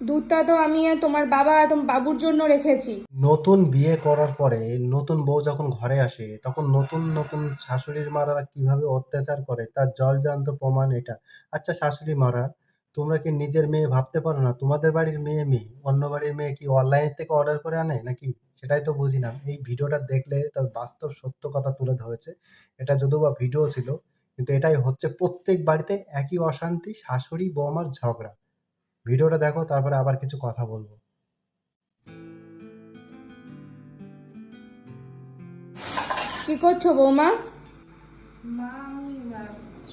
দুধটা তো আমি আর তোমার বাবা তোমার বাবুর জন্য রেখেছি। নতুন বিয়ে করার পরে নতুন বউ যখন ঘরে আসে তখন নতুন নতুন শাশুড়ির মারা কিভাবে অত্যাচার করে তার জলজান্ত প্রমাণ এটা। আচ্ছা শাশুড়ি মারা, তোমরা কি নিজের মেয়ে ভাবতে পারো না? তোমাদের বাড়ির মেয়ে অন্য বাড়ির মেয়ে কি অনলাইন থেকে অর্ডার করে আনে নাকি? সেটাই তো বুঝি না। এই ভিডিওটা দেখলে তবে বাস্তব সত্য কথা তুলে ধরেছে। এটা যদিও বা ভিডিও ছিল, কিন্তু এটাই হচ্ছে প্রত্যেক বাড়িতে একই অশান্তি, শাশুড়ি বৌমার ঝগড়া। ভিডিওটা দেখো, তারপরে আবার কিছু কথা বলবো। কি করছো বৌমা? মা আমি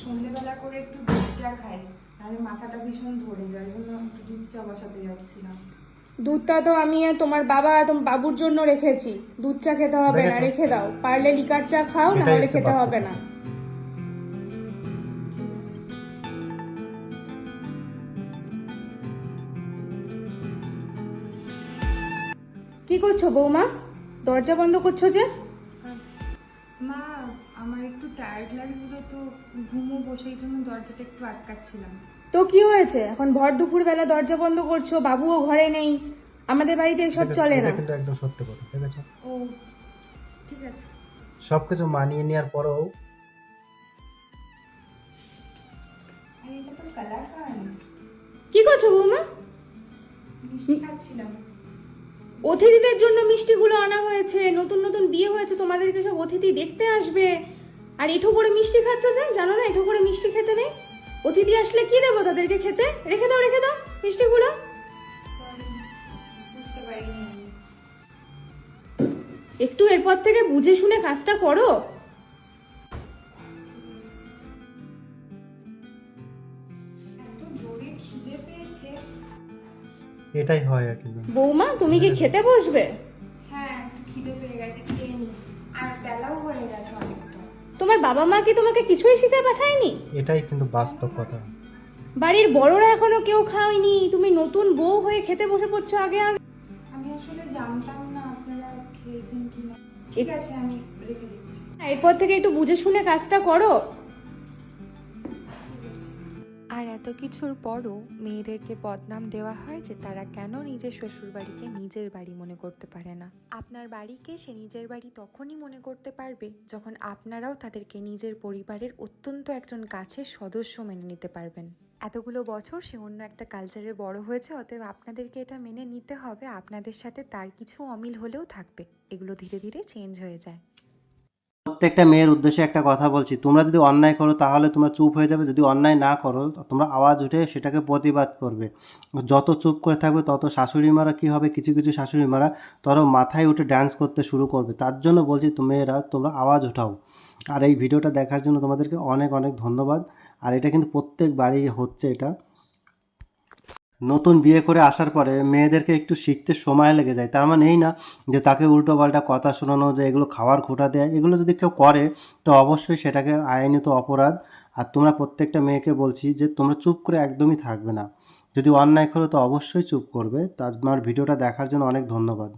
সন্ধেবেলা করে একটু দুধ চা খাই, তাহলে মাথাটা ভীষণ ধরে যায়, এই জন্য একটু দুধ চা বসাতে যাচ্ছিলাম। দুধটা তো আমি আর তোমার বাবা তোমার বাবুর জন্য রেখেছি। দুধ চা খেতে হবে না, দেখেছো, রেখে দাও। পারলে লিকার চা খাও, না এটাই হলে হচ্ছে খেতে বাস্তব হবে না। কথা। কি করছো বৌমা? দরজা বন্ধ করছো যে? আর মা, আমার একটু টায়ার্ড লাগছিল তো ঘুমোবো, সেই জন্য দরজাটা একটু আটকাচ্ছিলাম। তো কি হয়েছে? এখন ভর দুপুর বেলা দরজা বন্ধ করছো, বাবুও ঘরে নেই। আমাদের বাড়িতে এসব দেখেছো, চলে এটা না। কিন্তু একদম সত্য কথা। দেখেছো, ও ঠিক আছে। সবকিছু মানিয়ে নেওয়ার পরেও আর এটা তো কালার কান, কি করছো বৌমা? মিষ্টি খাচ্ছিলাম। অতিথিদের জন্য মিষ্টিগুলো আনা হয়েছে। নতুন নতুন বিয়ে হয়েছে, তোমাদেরকে সব অতিথি দেখতে আসবে। আর এঠো করে মিষ্টি খাচ্ছ যে? জানো না এঠো করে মিষ্টি খেতে নেই? অতিথি আসলে কি দেবো তাদেরকে খেতে? রেখে দাও, রেখে দাও মিষ্টিগুলো। সরি, বুঝতে পারিনি আমি। একটু এরপর থেকে বুঝে শুনে কাজটা করো। এত জোরে খিদে পেয়েছে। এটাই হয় আর কি। বৌমা তুমি কি খেতে বসবে? হ্যাঁ, একটু খিদে পেয়ে গেছে, খেয়ে নি। আর বেলাও হয়ে গেছে অনেকটা। তোমার বাবা মা কি তোমাকে কিছুই শিখে পাঠায়নি? এটাই কিন্তু বাস্তব কথা। বাড়ির বড়রা এখনো কেউ খাওয়নি, তুমি নতুন বউ হয়ে খেতে বসে পড়ছো আগে আগে। আমি আসলে জানতাম না আপনারা খেয়েছেন কিনা। ঠিক আছে, আমি রেখে দিচ্ছি। এরপর থেকে একটু বুঝে শুনে কাজটা করো। ঠিক আছে। আর এত কিছুর পরও মেয়েদেরকে বদনাম দেওয়া হয় যে তারা কেন নিজের শ্বশুরবাড়িকে নিজের বাড়ি মনে করতে পারে না। আপনার বাড়িকে সে নিজের বাড়ি তখনই মনে করতে পারবে যখন আপনারাও তাদেরকে নিজের পরিবারের অত্যন্ত একজন কাছের সদস্য মেনে নিতে পারবেন। এতগুলো বছর সে অন্য একটা কালচারে বড় হয়েছে, অতএব আপনাদেরকে এটা মেনে নিতে হবে আপনাদের সাথে তার কিছু অমিল হলেও থাকবে। এগুলো ধীরে ধীরে চেঞ্জ হয়ে যায়। প্রত্যেকটা মেয়ের উদ্দেশ্যে একটা কথা বলছি, তোমরা যদি অন্যায় করো তাহলে তোমরা চুপ হয়ে যাবে, যদি অন্যায় না করো তোমরা আওয়াজ উঠে সেটাকে প্রতিবাদ করবে। যত চুপ করে থাকবে তত শাশুড়ি মারা কী হবে, কিছু কিছু শাশুড়ি মারা তত মাথায় উঠে ড্যান্স করতে শুরু করবে। তার জন্য বলছি মেয়েরা তোমরা আওয়াজ উঠাও। আর এই ভিডিওটা দেখার জন্য তোমাদেরকে অনেক অনেক ধন্যবাদ। আর এটা কিন্তু প্রত্যেক বাড়ি হচ্ছে এটা। নতুন বিয়ে করে আসার পরে মেয়েদেরকে একটু শিখতে সময় লেগে যায়, তার মানে এই না যে তাকে উল্টোপাল্টা কথা শোনানো, যে এগুলো খাওয়ার খোঁটা দেয়া, এগুলো যদি কেউ করে তো অবশ্যই সেটাকে আইনত অপরাধ। আর তোমরা প্রত্যেকটা মেয়েকে বলছি যে তোমরা চুপ করে একদমই থাকবে না, যদি অন্যায় করো তো অবশ্যই চুপ করবে। তার ভিডিওটা দেখার জন্য অনেক ধন্যবাদ।